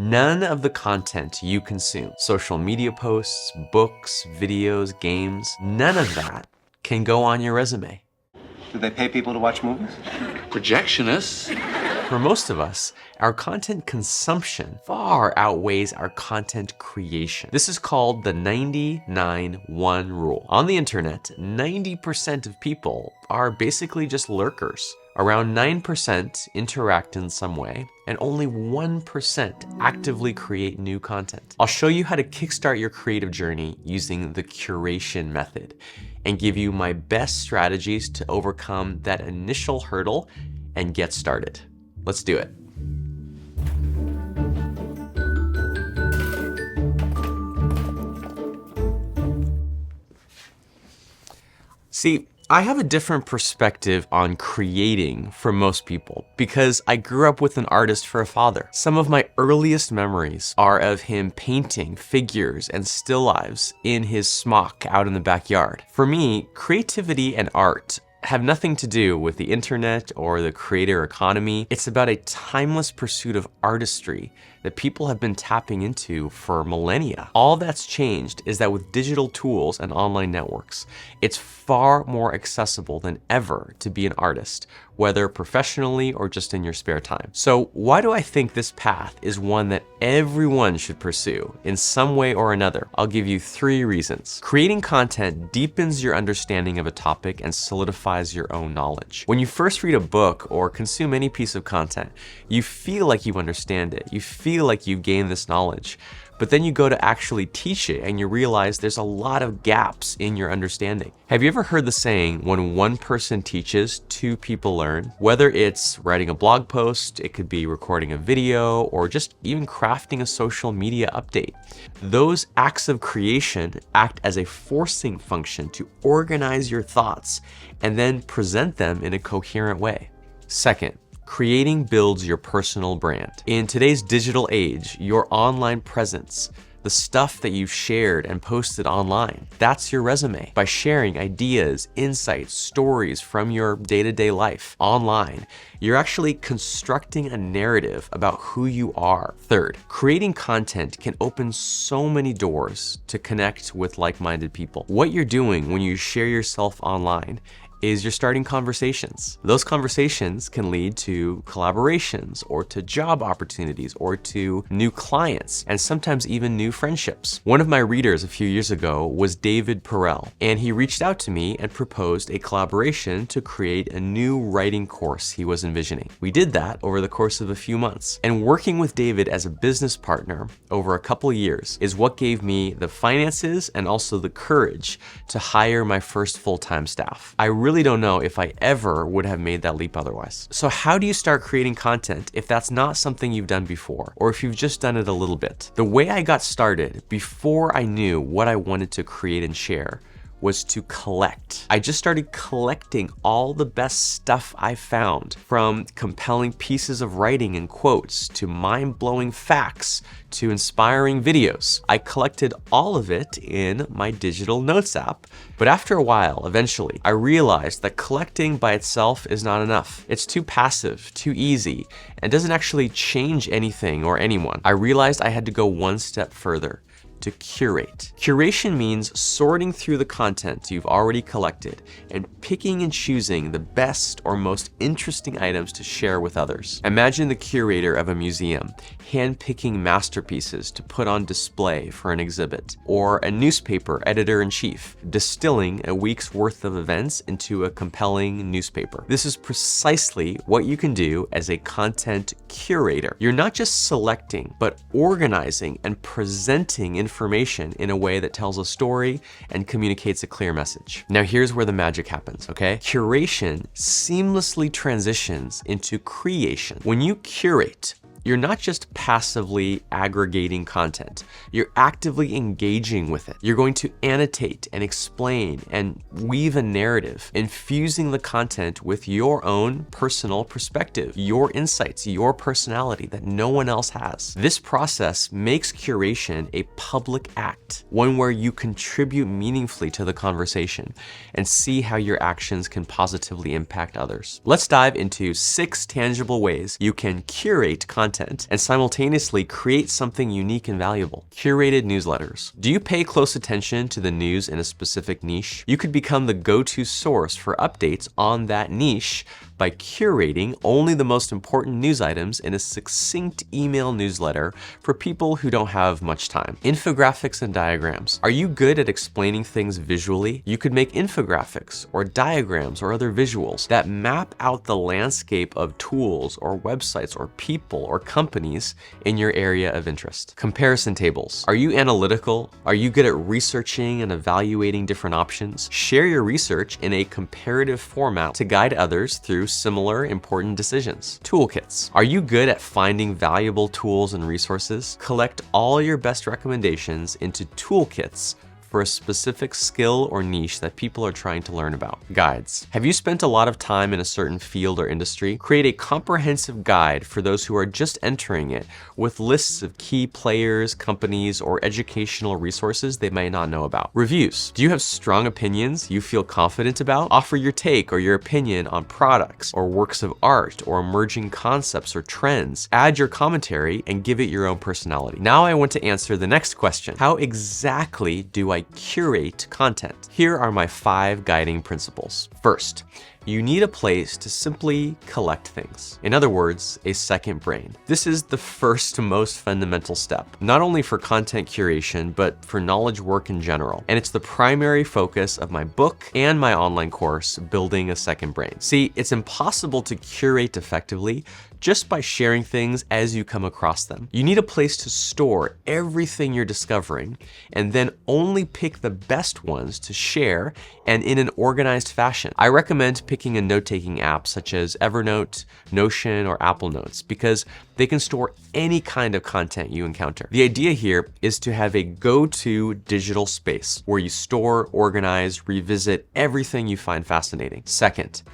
None of the content you consume, social media posts, books, videos, games, none of that can go on your resume. Do they pay people to watch movies? Projectionists. For most of us, our content consumption far outweighs our content creation. This is called the 99-1 rule. On the internet, 90% of people are basically just lurkers. Around 9% interact in some way, and only 1% actively create new content. I'll show you how to kickstart your creative journey using the curation method and give you my best strategies to overcome that initial hurdle and get started. Let's do it. See, I have a different perspective on creating from most people because I grew up with an artist for a father. Some of my earliest memories are of him painting figures and still lifes in his smock out in the backyard. For me, creativity and art have nothing to do with the internet or the creator economy. It's about a timeless pursuit of artistry that people have been tapping into for millennia. All that's changed is that with digital tools and online networks, it's far more accessible than ever to be an artist, whether professionally or just in your spare time. So why do I think this path is one that everyone should pursue in some way or another? I'll give you 3 reasons. Creating content deepens your understanding of a topic and solidifies your own knowledge. When you first read a book or consume any piece of content, you feel like you understand it. You feel like you've gained this knowledge. But then you go to actually teach it and you realize there's a lot of gaps in your understanding. Have you ever heard the saying, when one person teaches, 2 people learn? Whether it's writing a blog post, it could be recording a video, or just even crafting a social media update. Those acts of creation act as a forcing function to organize your thoughts and then present them in a coherent way. Second, creating builds your personal brand. In today's digital age, your online presence, the stuff that you've shared and posted online, that's your resume. By sharing ideas, insights, stories from your day-to-day life online, you're actually constructing a narrative about who you are. Third, creating content can open so many doors to connect with like-minded people. What you're doing when you share yourself online is you're starting conversations. Those conversations can lead to collaborations or to job opportunities or to new clients and sometimes even new friendships. One of my readers a few years ago was David Perel, and he reached out to me and proposed a collaboration to create a new writing course he was envisioning. We did that over the course of a few months, and working with David as a business partner over a couple years is what gave me the finances and also the courage to hire my first full-time staff. I really don't know if I ever would have made that leap otherwise. So how do you start creating content if that's not something you've done before, or if you've just done it a little bit? The way I got started before I knew what I wanted to create and share was to collect. I just started collecting all the best stuff I found, from compelling pieces of writing and quotes to mind-blowing facts to inspiring videos. I collected all of it in my digital notes app. But after a while, eventually, I realized that collecting by itself is not enough. It's too passive, too easy, and doesn't actually change anything or anyone. I realized I had to go one step further, to curate. Curation means sorting through the content you've already collected and picking and choosing the best or most interesting items to share with others. Imagine the curator of a museum handpicking masterpieces to put on display for an exhibit, or a newspaper editor-in-chief distilling a week's worth of events into a compelling newspaper. This is precisely what you can do as a content curator. You're not just selecting, but organizing and presenting information in a way that tells a story and communicates a clear message. Now here's where the magic happens, okay? Curation seamlessly transitions into creation. When you curate, you're not just passively aggregating content, you're actively engaging with it. You're going to annotate and explain and weave a narrative, infusing the content with your own personal perspective, your insights, your personality that no one else has. This process makes curation a public act, one where you contribute meaningfully to the conversation and see how your actions can positively impact others. Let's dive into 6 tangible ways you can curate content content and simultaneously create something unique and valuable. Curated newsletters. Do you pay close attention to the news in a specific niche? You could become the go-to source for updates on that niche by curating only the most important news items in a succinct email newsletter for people who don't have much time. Infographics and diagrams. Are you good at explaining things visually? You could make infographics or diagrams or other visuals that map out the landscape of tools or websites or people or companies in your area of interest. Comparison tables. Are you analytical? Are you good at researching and evaluating different options? Share your research in a comparative format to guide others through similar important decisions. Toolkits. Are you good at finding valuable tools and resources? Collect all your best recommendations into toolkits for a specific skill or niche that people are trying to learn about. Guides. Have you spent a lot of time in a certain field or industry? Create a comprehensive guide for those who are just entering it with lists of key players, companies, or educational resources they may not know about. Reviews. Do you have strong opinions you feel confident about? Offer your take or your opinion on products or works of art or emerging concepts or trends. Add your commentary and give it your own personality. Now I want to answer the next question. How exactly do I curate content? Here are my 5 guiding principles. First, you need a place to simply collect things. In other words, a second brain. This is the first most fundamental step, not only for content curation, but for knowledge work in general. And it's the primary focus of my book and my online course, Building a Second Brain. See, it's impossible to curate effectively just by sharing things as you come across them. You need a place to store everything you're discovering and then only pick the best ones to share and in an organized fashion. I recommend picking a note-taking app such as Evernote, Notion, or Apple Notes because they can store any kind of content you encounter. The idea here is to have a go-to digital space where you store, organize, revisit everything you find fascinating. Second,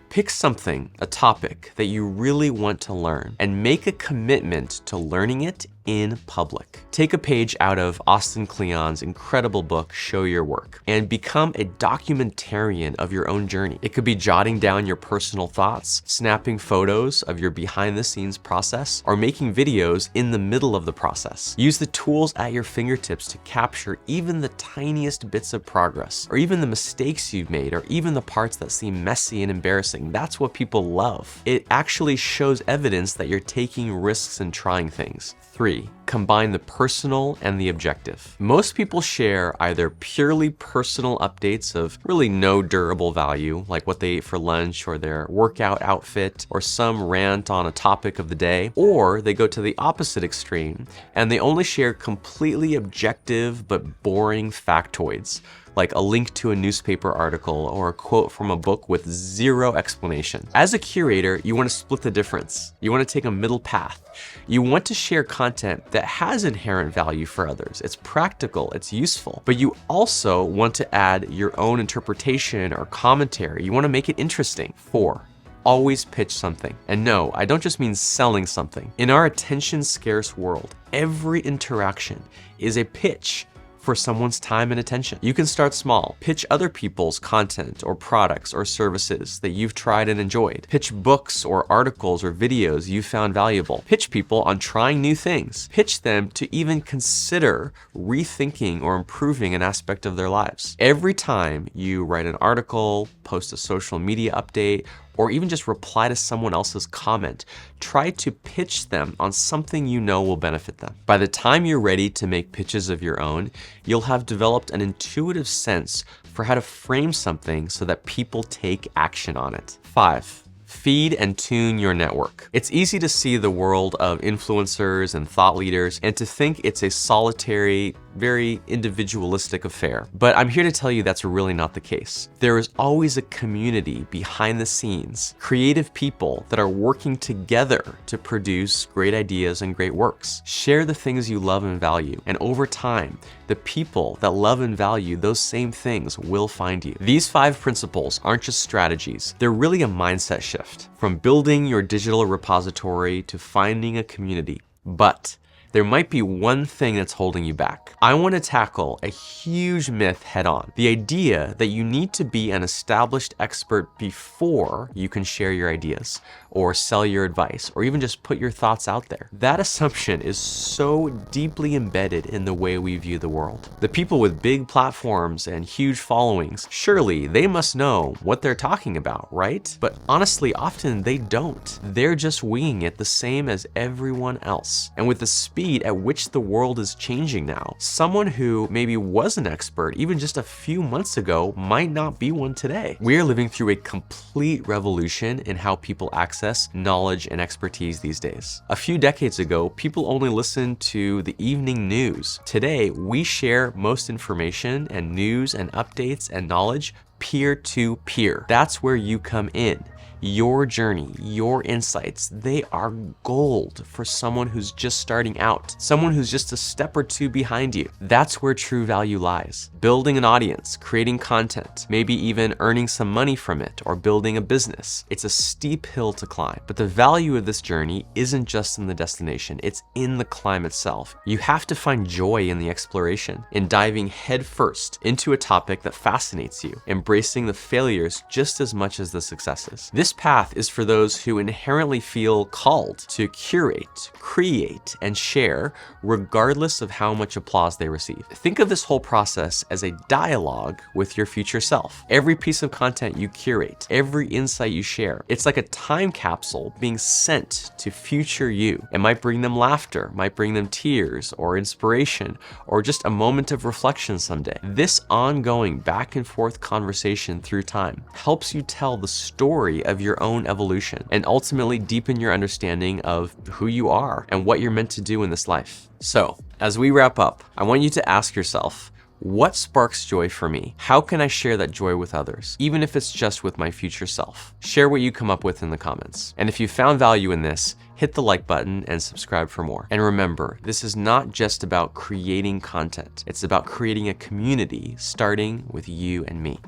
pick something, a topic that you really want to learn and make a commitment to learning it in public. Take a page out of Austin Kleon's incredible book, Show Your Work, and become a documentarian of your own journey. It could be jotting down your personal thoughts, snapping photos of your behind the scenes process, or making videos in the middle of the process. Use the tools at your fingertips to capture even the tiniest bits of progress, or even the mistakes you've made, or even the parts that seem messy and embarrassing. That's what people love. It actually shows evidence that you're taking risks and trying things. 3, combine the personal and the objective. Most people share either purely personal updates of really no durable value, like what they ate for lunch or their workout outfit, or some rant on a topic of the day, or they go to the opposite extreme and they only share completely objective but boring factoids, like a link to a newspaper article or a quote from a book with zero explanation. As a curator, you want to split the difference. You want to take a middle path. You want to share content that has inherent value for others. It's practical, it's useful, but you also want to add your own interpretation or commentary. You want to make it interesting. 4, always pitch something. And no, I don't just mean selling something. In our attention-scarce world, every interaction is a pitch for someone's time and attention. You can start small. Pitch other people's content or products or services that you've tried and enjoyed. Pitch books or articles or videos you found valuable. Pitch people on trying new things. Pitch them to even consider rethinking or improving an aspect of their lives. Every time you write an article, post a social media update, or even just reply to someone else's comment, try to pitch them on something you know will benefit them. By the time you're ready to make pitches of your own, you'll have developed an intuitive sense for how to frame something so that people take action on it. 5, feed and tune your network. It's easy to see the world of influencers and thought leaders and to think it's a solitary, very individualistic affair. But I'm here to tell you that's really not the case. There is always a community behind the scenes, creative people that are working together to produce great ideas and great works. Share the things you love and value, and over time, the people that love and value those same things will find you. These 5 principles aren't just strategies, they're really a mindset shift. From building your digital repository to finding a community. But there might be one thing that's holding you back. I want to tackle a huge myth head on. The idea that you need to be an established expert before you can share your ideas or sell your advice or even just put your thoughts out there. That assumption is so deeply embedded in the way we view the world. The people with big platforms and huge followings, surely they must know what they're talking about, right? But honestly, often they don't. They're just winging it the same as everyone else. And with the speed at which the world is changing now, someone who maybe was an expert even just a few months ago might not be one today. We're living through a complete revolution in how people access knowledge and expertise these days. A few decades ago, people only listened to the evening news. Today, we share most information and news and updates and knowledge peer-to-peer. That's where you come in. Your journey, your insights, they are gold for someone who's just starting out, someone who's just a step or two behind you. That's where true value lies. Building an audience, creating content, maybe even earning some money from it or building a business. It's a steep hill to climb, but the value of this journey isn't just in the destination, it's in the climb itself. You have to find joy in the exploration, in diving headfirst into a topic that fascinates you, embracing the failures just as much as the successes. This path is for those who inherently feel called to curate, create, and share regardless of how much applause they receive. Think of this whole process as a dialogue with your future self. Every piece of content you curate, every insight you share, it's like a time capsule being sent to future you. It might bring them laughter, might bring them tears or inspiration, or just a moment of reflection someday. This ongoing back and forth conversation through time helps you tell the story of your own evolution and ultimately deepen your understanding of who you are and what you're meant to do in this life. So, as we wrap up, I want you to ask yourself, what sparks joy for me? How can I share that joy with others, even if it's just with my future self? Share what you come up with in the comments. And if you found value in this, hit the like button and subscribe for more. And remember, this is not just about creating content. It's about creating a community starting with you and me.